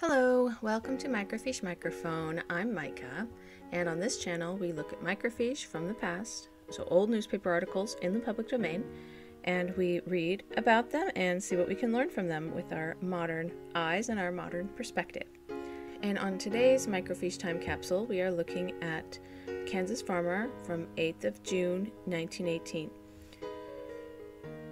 Hello, welcome to Microfiche Microphone. I'm Micah, and on this channel we look at microfiche from the past, so old newspaper articles in the public domain, and we read about them and see what we can learn from them with our modern eyes and our modern perspective. And on today's Microfiche time capsule, we are looking at Kansas Farmer from 8th of June, 1918.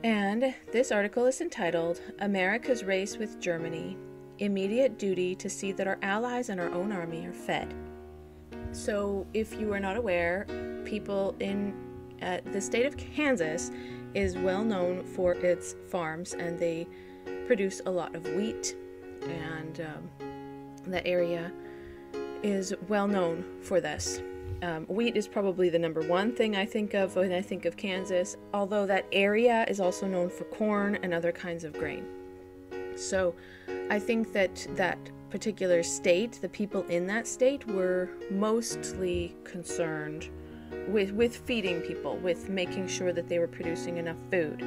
And this article is entitled, America's Race with Germany. Immediate duty to see that our allies and our own army are fed. So if you are not aware, people in the state of Kansas is well known for its farms, and they produce a lot of wheat, and that area is well known for this. Wheat is probably the number one thing I think of when I think of Kansas, although that area is also known for corn and other kinds of grain. So I think that that particular state, the people in that state, were mostly concerned with feeding people, with making sure that they were producing enough food.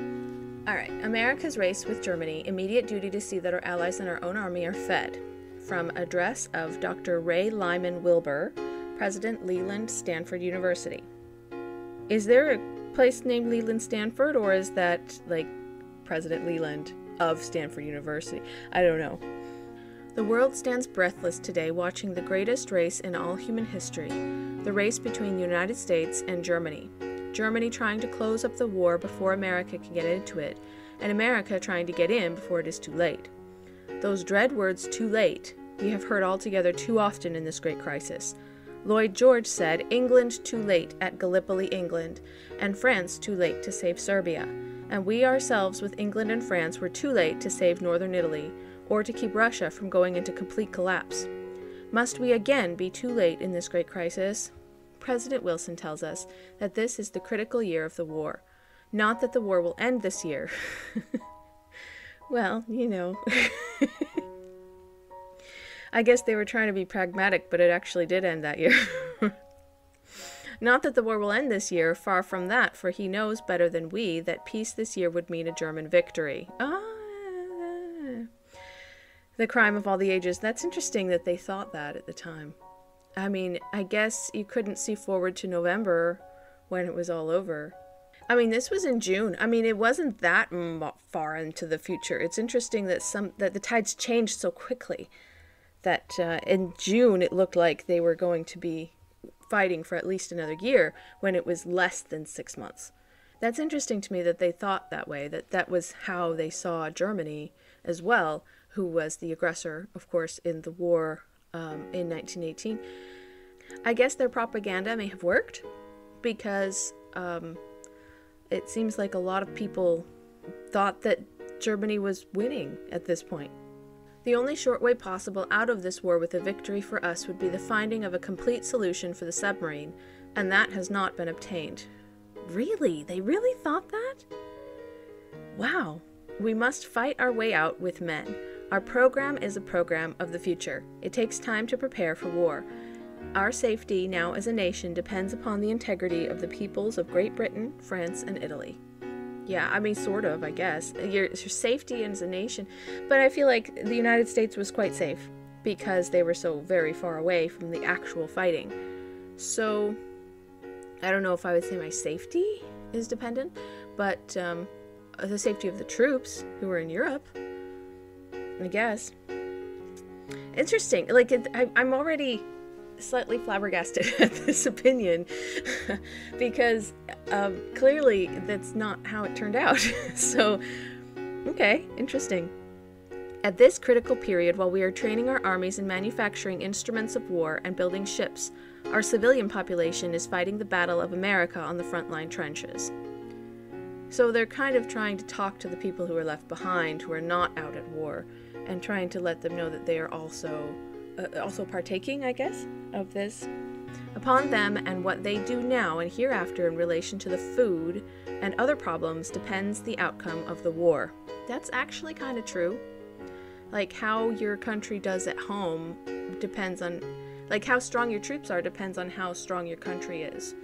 All right, America's race with Germany, immediate duty to see that our allies and our own army are fed. From address of Dr. Ray Lyman Wilbur, President Leland Stanford University. Is there a place named Leland Stanford, or is that like President Leland of Stanford University? I don't know. The world stands breathless today watching the greatest race in all human history, the race between the United States and Germany. Germany trying to close up the war before America can get into it, and America trying to get in before it is too late. Those dread words, too late, we have heard altogether too often in this great crisis. Lloyd George said, England too late at Gallipoli, England, and France too late to save Serbia. And we ourselves with England and France were too late to save northern Italy, or to keep Russia from going into complete collapse. Must we again be too late in this great crisis? President Wilson tells us that this is the critical year of the war. Not that the war will end this year. Well, you know. I guess they were trying to be pragmatic, but it actually did end that year. Not that the war will end this year, far from that, for he knows better than we that peace this year would mean a German victory. The crime of all the ages. That's interesting that they thought that at the time. I mean, I guess you couldn't see forward to November when it was all over. I mean, this was in June. I mean, it wasn't that far into the future. It's interesting that the tides changed so quickly that in June it looked like they were going to be fighting for at least another year when it was less than 6 months. That's interesting to me that they thought that way, that was how they saw Germany as well, who was the aggressor, of course, in the war in 1918. I guess their propaganda may have worked because it seems like a lot of people thought that Germany was winning at this point. The only short way possible out of this war with a victory for us would be the finding of a complete solution for the submarine, and that has not been obtained. Really? They really thought that? Wow. We must fight our way out with men. Our program is a program of the future. It takes time to prepare for war. Our safety now as a nation depends upon the integrity of the peoples of Great Britain, France, and Italy. Yeah, I mean, sort of, I guess. Your safety as a nation. But I feel like the United States was quite safe because they were so very far away from the actual fighting. So, I don't know if I would say my safety is dependent, but the safety of the troops who were in Europe, I guess. Interesting. Like, I'm already slightly flabbergasted at this opinion because clearly that's not how it turned out. So, okay, interesting. At this critical period, while we are training our armies in manufacturing instruments of war and building ships, our civilian population is fighting the battle of America on the frontline trenches. So they're kind of trying to talk to the people who are left behind, who are not out at war, and trying to let them know that they are also partaking, I guess, of this. Upon them and what they do now and hereafter in relation to the food and other problems depends the outcome of the war. That's actually kind of true. Like, how your country does at home depends on, like, how strong your troops are depends on how strong your country is.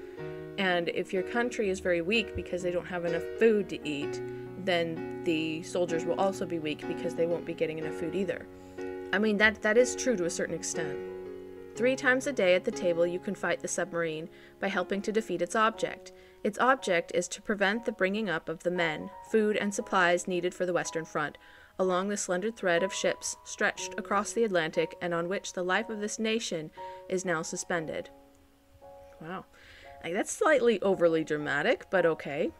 And if your country is very weak because they don't have enough food to eat, then the soldiers will also be weak because they won't be getting enough food either. I mean, that is true to a certain extent. 3 times a day at the table you can fight the submarine by helping to defeat its object. Its object is to prevent the bringing up of the men, food, and supplies needed for the Western Front, along the slender thread of ships stretched across the Atlantic and on which the life of this nation is now suspended. Wow. That's slightly overly dramatic, but okay.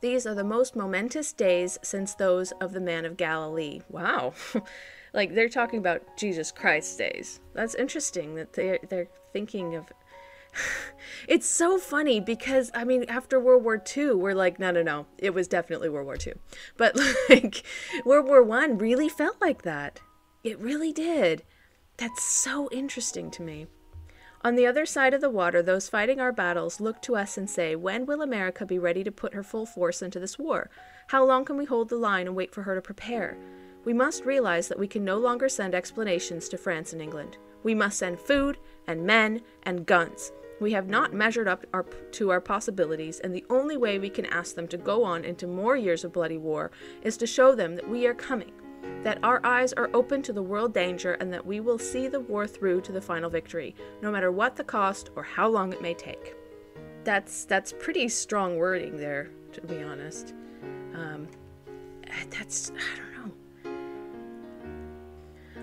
These are the most momentous days since those of the man of Galilee. Wow. Like, they're talking about Jesus Christ's days. That's interesting that they're thinking of... It's so funny because, I mean, after World War II, we're like, no, it was definitely World War II. But, like, World War I really felt like that. It really did. That's so interesting to me. On the other side of the water, those fighting our battles look to us and say, when will America be ready to put her full force into this war? How long can we hold the line and wait for her to prepare? We must realize that we can no longer send explanations to France and England. We must send food and men and guns. We have not measured up to our possibilities, and the only way we can ask them to go on into more years of bloody war is to show them that we are coming, that our eyes are open to the world danger, and that we will see the war through to the final victory, no matter what the cost or how long it may take. That's pretty strong wording there, to be honest. I don't know.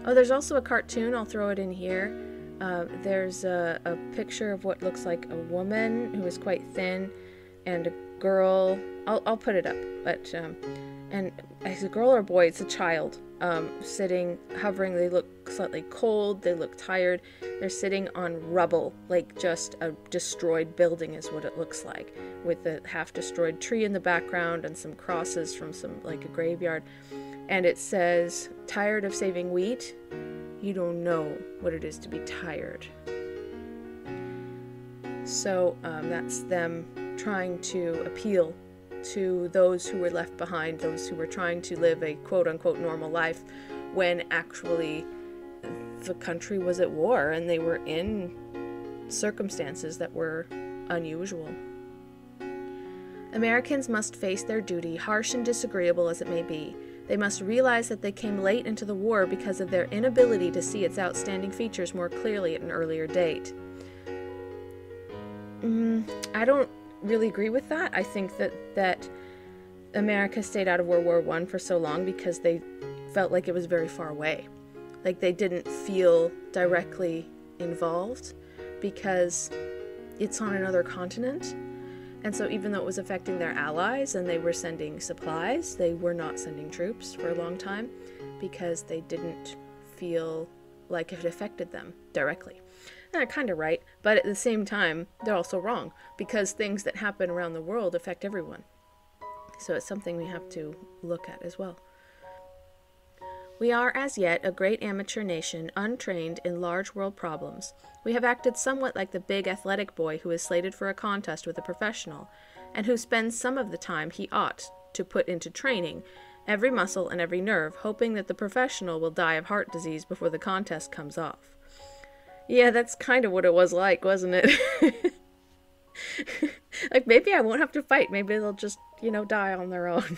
Oh, there's also a cartoon. I'll throw it in here. There's a picture of what looks like a woman who is quite thin, and a girl. I'll put it up. But and it's a girl or a boy. It's a child. Sitting, hovering. They look slightly cold. They look tired. They're sitting on rubble, like just a destroyed building is what it looks like, with a half-destroyed tree in the background and some crosses from like a graveyard. And it says, "Tired of saving wheat? You don't know what it is to be tired." So that's them trying to appeal to those who were left behind, those who were trying to live a quote-unquote normal life when actually the country was at war and they were in circumstances that were unusual. Americans must face their duty, harsh and disagreeable as it may be. They must realize that they came late into the war because of their inability to see its outstanding features more clearly at an earlier date. I don't really agree with that. I think that America stayed out of World War I for so long because they felt like it was very far away. Like they didn't feel directly involved because it's on another continent. And so even though it was affecting their allies and they were sending supplies, they were not sending troops for a long time because they didn't feel like it affected them directly. And they're kind of right, but at the same time, they're also wrong because things that happen around the world affect everyone. So it's something we have to look at as well. We are as yet a great amateur nation, untrained in large world problems. We have acted somewhat like the big athletic boy who is slated for a contest with a professional, and who spends some of the time he ought to put into training, every muscle and every nerve, hoping that the professional will die of heart disease before the contest comes off. Yeah, that's kind of what it was like, wasn't it? Like, maybe I won't have to fight. Maybe they'll just, die on their own.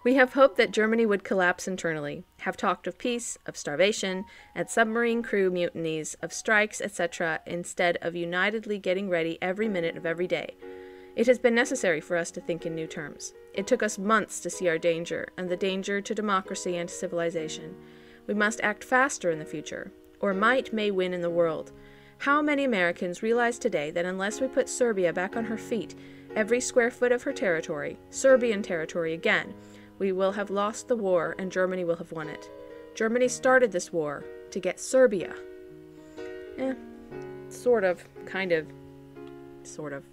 We have hoped that Germany would collapse internally, have talked of peace, of starvation, and submarine crew mutinies, of strikes, etc., instead of unitedly getting ready every minute of every day. It has been necessary for us to think in new terms. It took us months to see our danger, and the danger to democracy and to civilization. We must act faster in the future, or might may win in the world. How many Americans realize today that unless we put Serbia back on her feet, every square foot of her territory, Serbian territory again, we will have lost the war and Germany will have won it. Germany started this war to get Serbia. Sort of, kind of, sort of.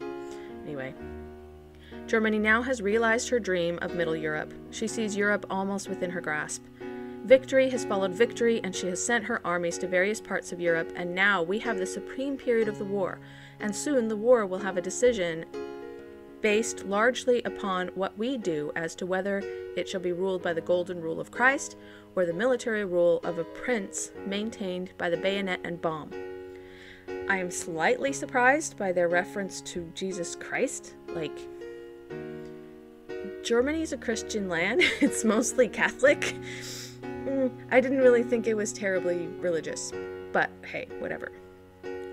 Anyway. Germany now has realized her dream of Middle Europe. She sees Europe almost within her grasp. Victory has followed victory, and she has sent her armies to various parts of Europe, and now we have the supreme period of the war, and soon the war will have a decision based largely upon what we do as to whether it shall be ruled by the golden rule of Christ or the military rule of a prince maintained by the bayonet and bomb. I am slightly surprised by their reference to Jesus Christ. Like, Germany is a Christian land. It's mostly Catholic. I didn't really think it was terribly religious, but hey, whatever.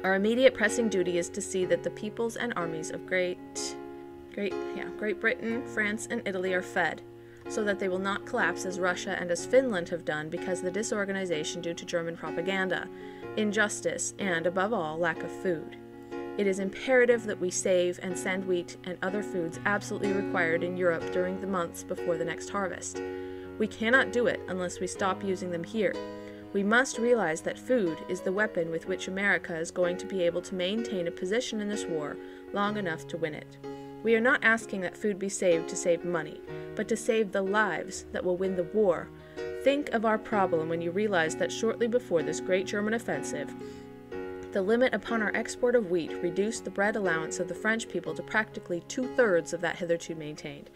Our immediate pressing duty is to see that the peoples and armies of Great Britain, France, and Italy are fed, so that they will not collapse as Russia and as Finland have done because of the disorganization due to German propaganda, injustice, and, above all, lack of food. It is imperative that we save and send wheat and other foods absolutely required in Europe during the months before the next harvest. We cannot do it unless we stop using them here. We must realize that food is the weapon with which America is going to be able to maintain a position in this war long enough to win it. We are not asking that food be saved to save money, but to save the lives that will win the war. Think of our problem when you realize that shortly before this great German offensive, the limit upon our export of wheat reduced the bread allowance of the French people to practically 2/3 of that hitherto maintained.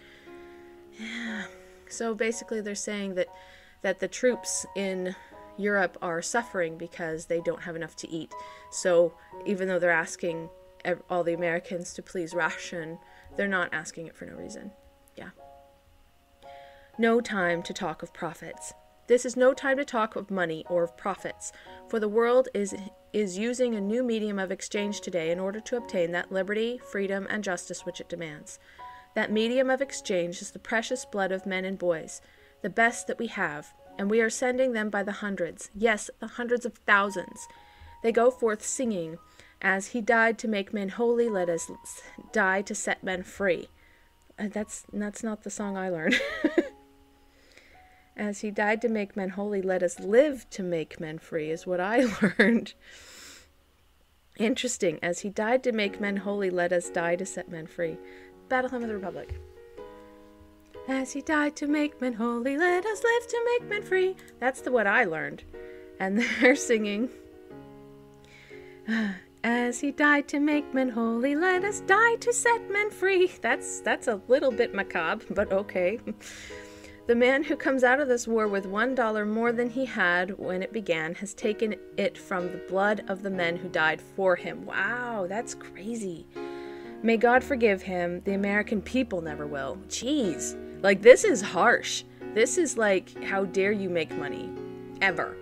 Yeah. So basically they're saying that the troops in Europe are suffering because they don't have enough to eat. So even though they're asking all the Americans to please ration, they're not asking it for no reason. Yeah. No time to talk of profits. This is no time to talk of money or of profits, for the world is using a new medium of exchange today in order to obtain that liberty, freedom, and justice which it demands. That medium of exchange is the precious blood of men and boys, the best that we have, and we are sending them by the hundreds, yes, the hundreds of thousands. They go forth singing, "As he died to make men holy, let us die to set men free." That's not the song I learned. As he died to make men holy, let us live to make men free, is what I learned. Interesting. As he died to make men holy, let us die to set men free. Battle Hymn of the Republic. As he died to make men holy, let us live to make men free. That's what I learned. And they're singing, as he died to make men holy, let us die to set men free. That's a little bit macabre, but okay. The man who comes out of this war with $1 more than he had when it began has taken it from the blood of the men who died for him. Wow, that's crazy. May God forgive him. The American people never will. Jeez. Like, this is harsh. This is like, how dare you make money? Ever.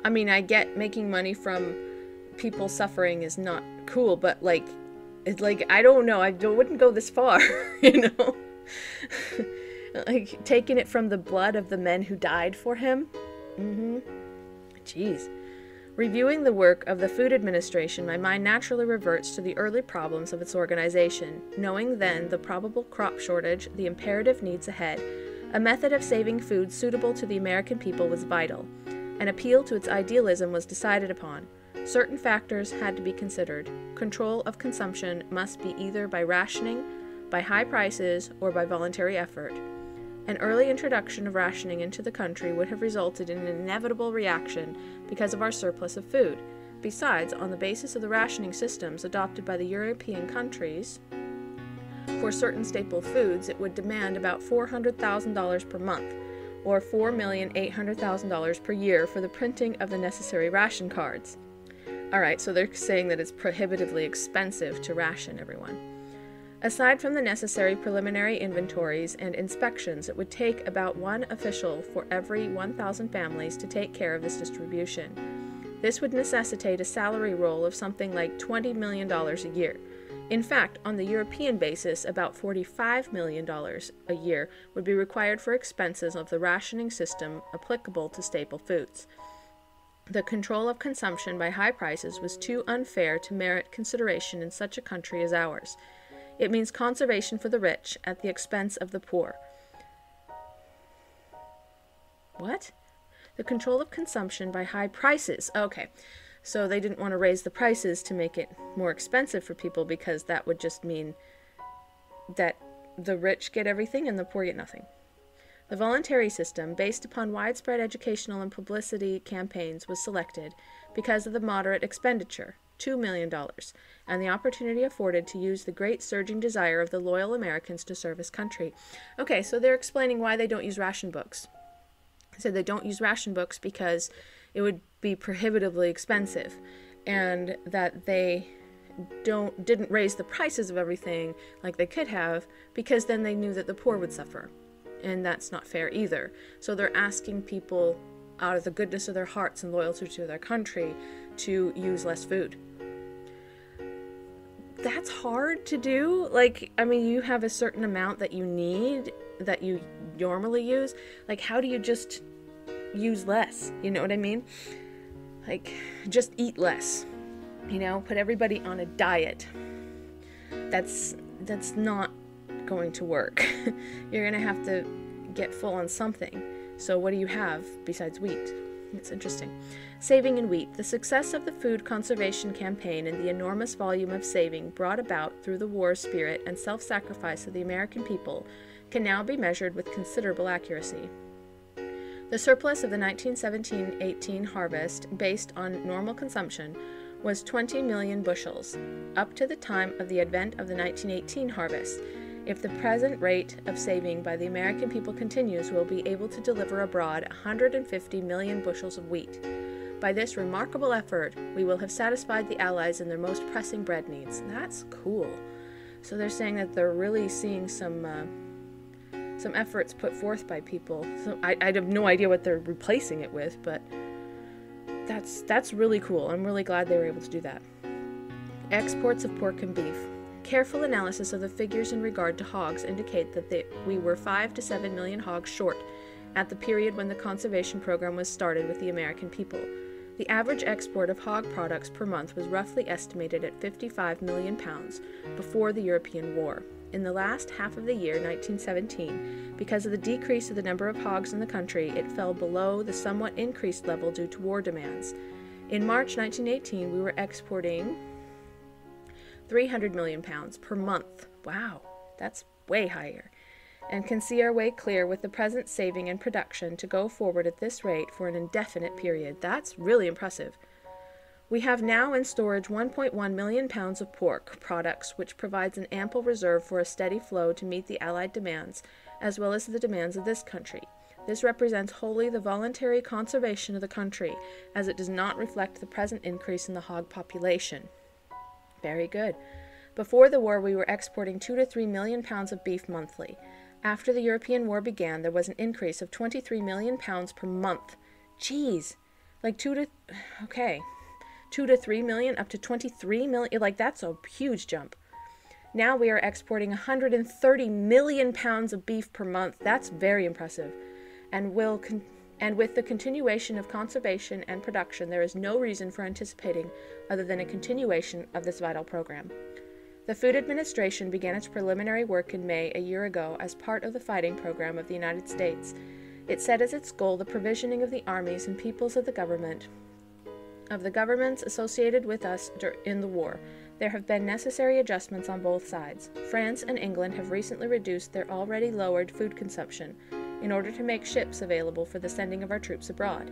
I mean, I get making money from people suffering is not cool, but like, it's like, I don't know. I wouldn't go this far, you know? Like, taking it from the blood of the men who died for him? Jeez. Reviewing the work of the Food Administration, my mind naturally reverts to the early problems of its organization. Knowing then the probable crop shortage, the imperative needs ahead, a method of saving food suitable to the American people was vital. An appeal to its idealism was decided upon. Certain factors had to be considered. Control of consumption must be either by rationing, by high prices, or by voluntary effort. An early introduction of rationing into the country would have resulted in an inevitable reaction because of our surplus of food. Besides, on the basis of the rationing systems adopted by the European countries for certain staple foods, it would demand about $400,000 per month, or $4,800,000 per year for the printing of the necessary ration cards. Alright, so they're saying that it's prohibitively expensive to ration everyone. Aside from the necessary preliminary inventories and inspections, it would take about one official for every 1,000 families to take care of this distribution. This would necessitate a salary roll of something like $20 million a year. In fact, on the European basis, about $45 million a year would be required for expenses of the rationing system applicable to staple foods. The control of consumption by high prices was too unfair to merit consideration in such a country as ours. It means conservation for the rich at the expense of the poor. What? The control of consumption by high prices. Okay, so they didn't want to raise the prices to make it more expensive for people because that would just mean that the rich get everything and the poor get nothing. The voluntary system, based upon widespread educational and publicity campaigns, was selected because of the moderate expenditure, $2 million, and the opportunity afforded to use the great surging desire of the loyal Americans to serve his country. Okay, so they're explaining why they don't use ration books. So they don't use ration books because it would be prohibitively expensive, and that they didn't raise the prices of everything like they could have because then they knew that the poor would suffer. and that's not fair either. So they're asking people out of the goodness of their hearts and loyalty to their country to use less food. That's hard to do. Like, I mean, you have a certain amount that you need, that you normally use. Like, how do you just use less? You know what I mean? Like, just eat less. You know, put everybody on a diet. That's not going to work. You're going to have to get full on something. So what do you have besides wheat? It's interesting. Saving in wheat. The success of the food conservation campaign and the enormous volume of saving brought about through the war spirit and self-sacrifice of the American people can now be measured with considerable accuracy. The surplus of the 1917-18 harvest, based on normal consumption, was 20 million bushels, up to the time of the advent of the 1918 harvest. If the present rate of saving by the American people continues, we'll be able to deliver abroad 150 million bushels of wheat. By this remarkable effort, we will have satisfied the Allies in their most pressing bread needs. That's cool. So they're saying that they're really seeing some efforts put forth by people. So I have no idea what they're replacing it with, but that's really cool. I'm really glad they were able to do that. Exports of pork and beef. Careful analysis of the figures in regard to hogs indicate that we were 5 to 7 million hogs short at the period when the conservation program was started with the American people. The average export of hog products per month was roughly estimated at 55 million pounds before the European War. In the last half of the year 1917, because of the decrease of the number of hogs in the country, it fell below the somewhat increased level due to war demands. In March 1918, we were exporting 300 million pounds per month. Wow, that's way higher. And can see our way clear with the present saving and production to go forward at this rate for an indefinite period. That's really impressive. We have now in storage 1.1 million pounds of pork products, which provides an ample reserve for a steady flow to meet the Allied demands, as well as the demands of this country. This represents wholly the voluntary conservation of the country, as it does not reflect the present increase in the hog population. Very good. Before the war, we were exporting 2 to 3 million pounds of beef monthly. After the European War began, there was an increase of 23 million pounds per month. Jeez. Like 2 to 3 million up to 23 million. Like, that's a huge jump. Now we are exporting 130 million pounds of beef per month. That's very impressive. And with the continuation of conservation and production, there is no reason for anticipating other than a continuation of this vital program. The Food Administration began its preliminary work in May a year ago as part of the fighting program of the United States. It set as its goal the provisioning of the armies and peoples of the governments associated with us in the war. There have been necessary adjustments on both sides. France and England have recently reduced their already lowered food consumption in order to make ships available for the sending of our troops abroad.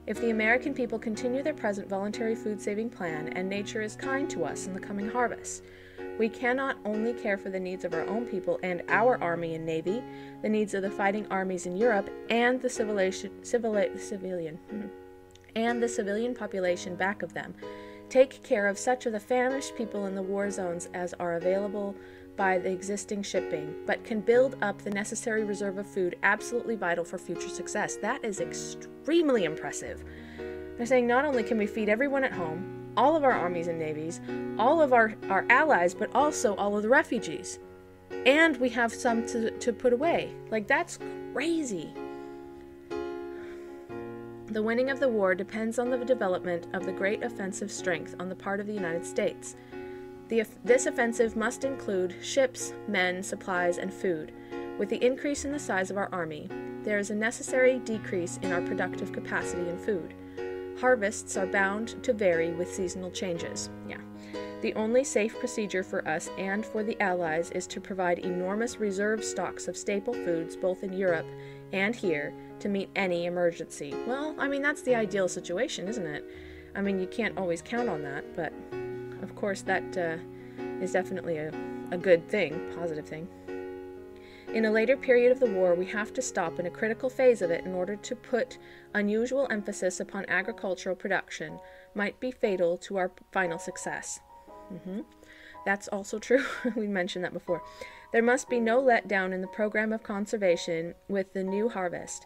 If the American people continue their present voluntary food-saving plan, and nature is kind to us in the coming harvest, we cannot only care for the needs of our own people and our army and navy, the needs of the fighting armies in Europe, and the civilian population back of them, take care of such of the famished people in the war zones as are available by the existing shipping, but can build up the necessary reserve of food absolutely vital for future success. That is extremely impressive. They're saying not only can we feed everyone at home, all of our armies and navies, all of our allies, but also all of the refugees. And we have some to put away. Like, that's crazy. The winning of the war depends on the development of the great offensive strength on the part of the United States. This offensive must include ships, men, supplies, and food. With the increase in the size of our army, there is a necessary decrease in our productive capacity in food. Harvests are bound to vary with seasonal changes. The only safe procedure for us and for the Allies is to provide enormous reserve stocks of staple foods both in Europe and here to meet any emergency. Well, I mean, that's the ideal situation, isn't it? I mean, you can't always count on that, but of course that is definitely a good thing, positive thing. In a later period of the war, we have to stop in a critical phase of it in order to put unusual emphasis upon agricultural production might be fatal to our final success. That's also true. We mentioned that before. There must be no letdown in the program of conservation with the new harvest.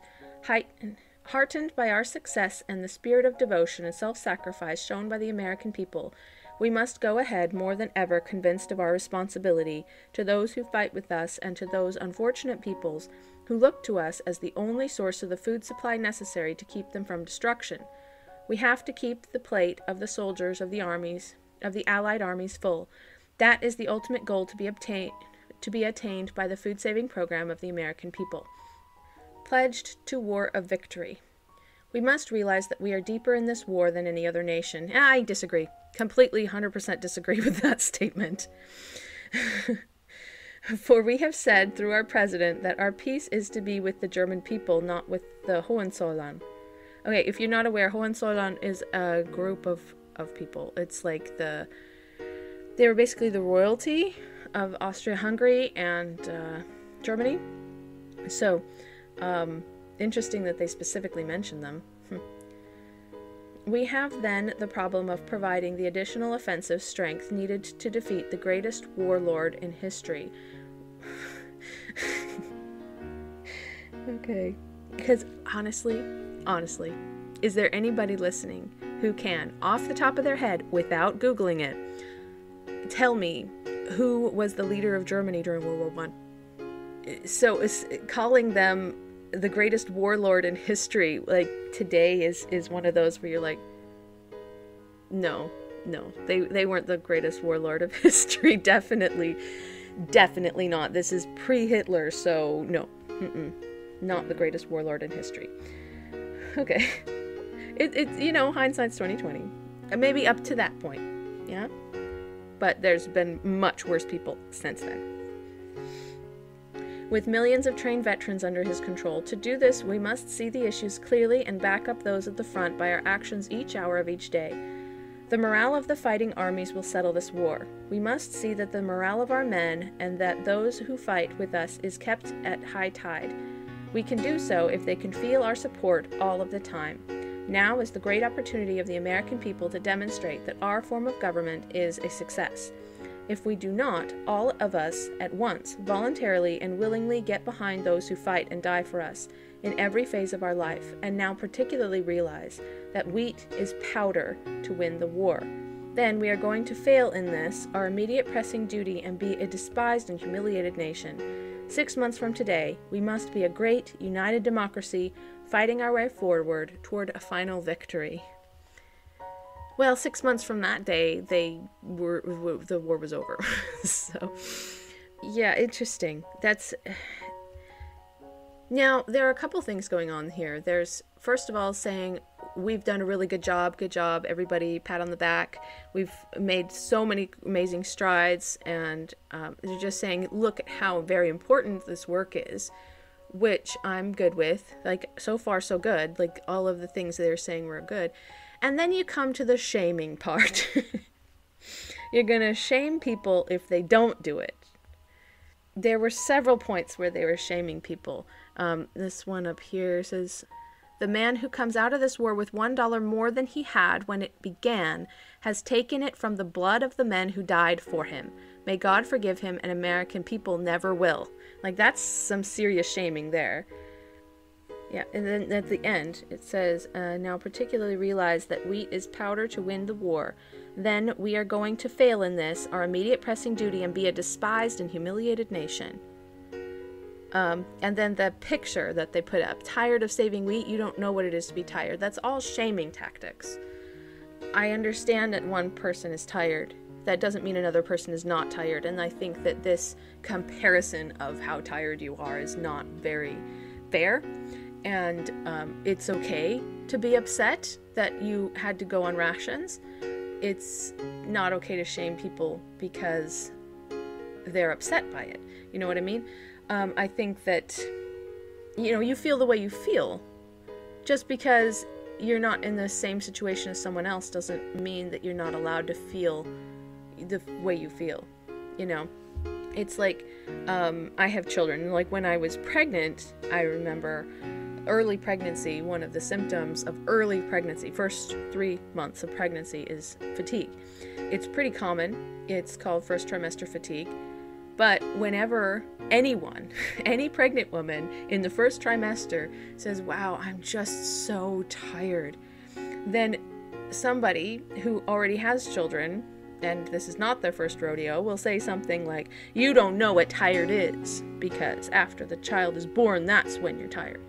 Heartened by our success and the spirit of devotion and self-sacrifice shown by the American people, we must go ahead more than ever convinced of our responsibility to those who fight with us and to those unfortunate peoples who look to us as the only source of the food supply necessary to keep them from destruction. We have to keep the plate of the soldiers of the Allied armies full. That is the ultimate goal to be attained by the food-saving program of the American people. Pledged to war of victory. We must realize that we are deeper in this war than any other nation. I disagree. Completely 100% disagree with that statement. For we have said through our president that our peace is to be with the German people, not with the Hohenzollern. Okay, if you're not aware, Hohenzollern is a group of people. It's like they were basically the royalty of Austria-Hungary and Germany. So, interesting that they specifically mention them. We have then the problem of providing the additional offensive strength needed to defeat the greatest warlord in history. Okay. Because honestly, is there anybody listening who can, off the top of their head, without Googling it, tell me who was the leader of Germany during World War I? So calling them the greatest warlord in history, like, today is one of those where you're like, no, they weren't the greatest warlord of history. Definitely not. This is pre-Hitler, so no, not the greatest warlord in history. Okay, it's hindsight's 20/20, maybe up to that point, yeah. But there's been much worse people since then. With millions of trained veterans under his control, to do this, we must see the issues clearly and back up those at the front by our actions each hour of each day. The morale of the fighting armies will settle this war. We must see that the morale of our men and that those who fight with us is kept at high tide. We can do so if they can feel our support all of the time. Now is the great opportunity of the American people to demonstrate that our form of government is a success. If we do not, all of us at once, voluntarily and willingly get behind those who fight and die for us in every phase of our life, and now particularly realize that wheat is powder to win the war, then we are going to fail in this, our immediate pressing duty, and be a despised and humiliated nation. 6 months from today, we must be a great, united democracy, fighting our way forward toward a final victory. Well, 6 months from that day, the war was over. So, yeah, interesting. Now, there are a couple things going on here. There's, first of all, saying, we've done a really good job, everybody, pat on the back. We've made so many amazing strides, and they're just saying, look at how very important this work is, which I'm good with. Like, so far, so good. Like, all of the things they're saying were good. And then you come to the shaming part. You're going to shame people if they don't do it. There were several points where they were shaming people. This one up here says, the man who comes out of this war with $1 more than he had when it began has taken it from the blood of the men who died for him. May God forgive him, and American people never will. Like, that's some serious shaming there. Yeah, and then at the end, it says, now particularly realize that wheat is powder to win the war. Then we are going to fail in this, our immediate pressing duty, and be a despised and humiliated nation. And then the picture that they put up, tired of saving wheat, you don't know what it is to be tired. That's all shaming tactics. I understand that one person is tired. That doesn't mean another person is not tired, and I think that this comparison of how tired you are is not very fair. And it's okay to be upset that you had to go on rations. It's not okay to shame people because they're upset by it. You know what I mean? I think that, you feel the way you feel. Just because you're not in the same situation as someone else doesn't mean that you're not allowed to feel the way you feel. It's like, I have children. Like, when I was pregnant, I remember early pregnancy, one of the symptoms of early pregnancy, first 3 months of pregnancy, is fatigue. It's pretty common. It's called first trimester fatigue. But whenever anyone, any pregnant woman in the first trimester says, wow, I'm just so tired, then somebody who already has children, and this is not their first rodeo, will say something like, you don't know what tired is, because after the child is born, that's when you're tired.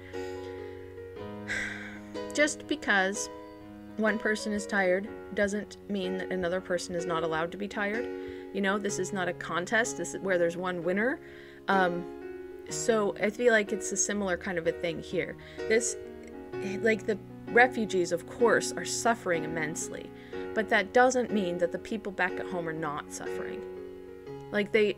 Just because one person is tired doesn't mean that another person is not allowed to be tired. You know, this is not a contest. This is where there's one winner. So I feel like it's a similar kind of a thing here. This, like, the refugees, of course, are suffering immensely, but that doesn't mean that the people back at home are not suffering. Like, they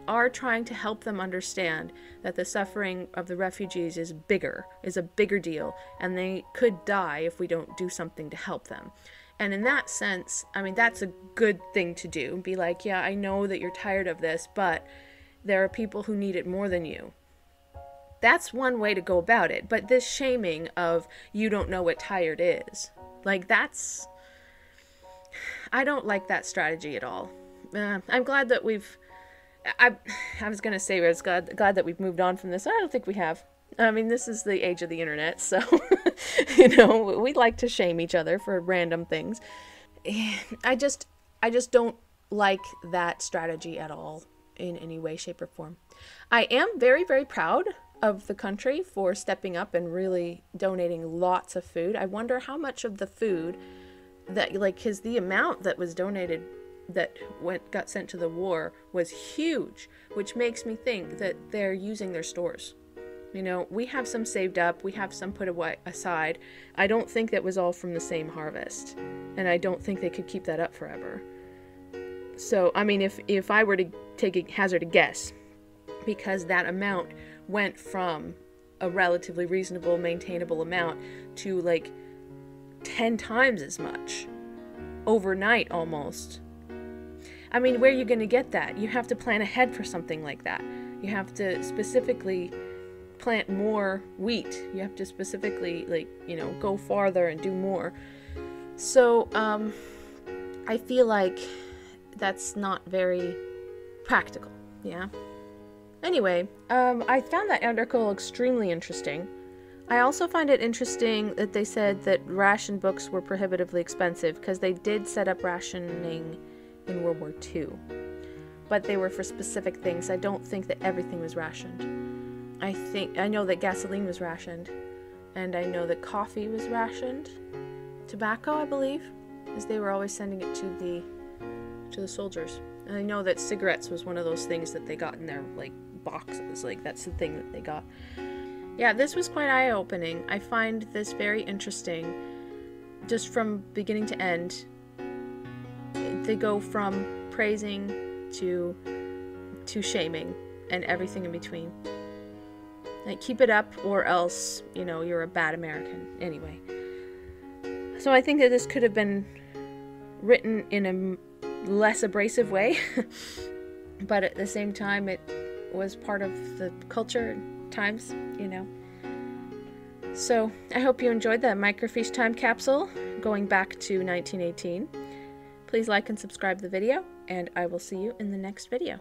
are trying to help them understand that the suffering of the refugees is a bigger deal, and they could die if we don't do something to help them. And in that sense, I mean, that's a good thing to do. Be like, yeah, I know that you're tired of this, but there are people who need it more than you. That's one way to go about it. But this shaming of, you don't know what tired is, like, that's, I don't like that strategy at all. I'm glad that I was going to say, I was glad that we've moved on from this. I don't think we have. I mean, this is the age of the internet, so, you know, we like to shame each other for random things. I just don't like that strategy at all in any way, shape, or form. I am very, very proud of the country for stepping up and really donating lots of food. I wonder how much of the food that, like, because the amount that was donated that got sent to the war was huge, which makes me think that they're using their stores. You know, we have some saved up, we have some put aside. I don't think that was all from the same harvest, and I don't think they could keep that up forever. So, I mean, if I were to hazard a guess, because that amount went from a relatively reasonable, maintainable amount to like 10 times as much overnight almost. I mean, where are you going to get that? You have to plan ahead for something like that. You have to specifically plant more wheat. You have to specifically, like, you know, go farther and do more. So, I feel like that's not very practical, yeah? Anyway, I found that article extremely interesting. I also find it interesting that they said that ration books were prohibitively expensive, because they did set up rationing in World War II. But they were for specific things. I don't think that everything was rationed. I know that gasoline was rationed, and I know that coffee was rationed. Tobacco, I believe, because they were always sending it to the soldiers. And I know that cigarettes was one of those things that they got in their, like, boxes. Like, that's the thing that they got. Yeah, this was quite eye-opening. I find this very interesting, just from beginning to end. They go from praising to shaming and everything in between. Like, keep it up, or else, you know, you're a bad American. Anyway. So I think that this could have been written in a less abrasive way, but at the same time, it was part of the culture and times, you know. So I hope you enjoyed that Microfiche time capsule going back to 1918. Please like and subscribe the video, and I will see you in the next video.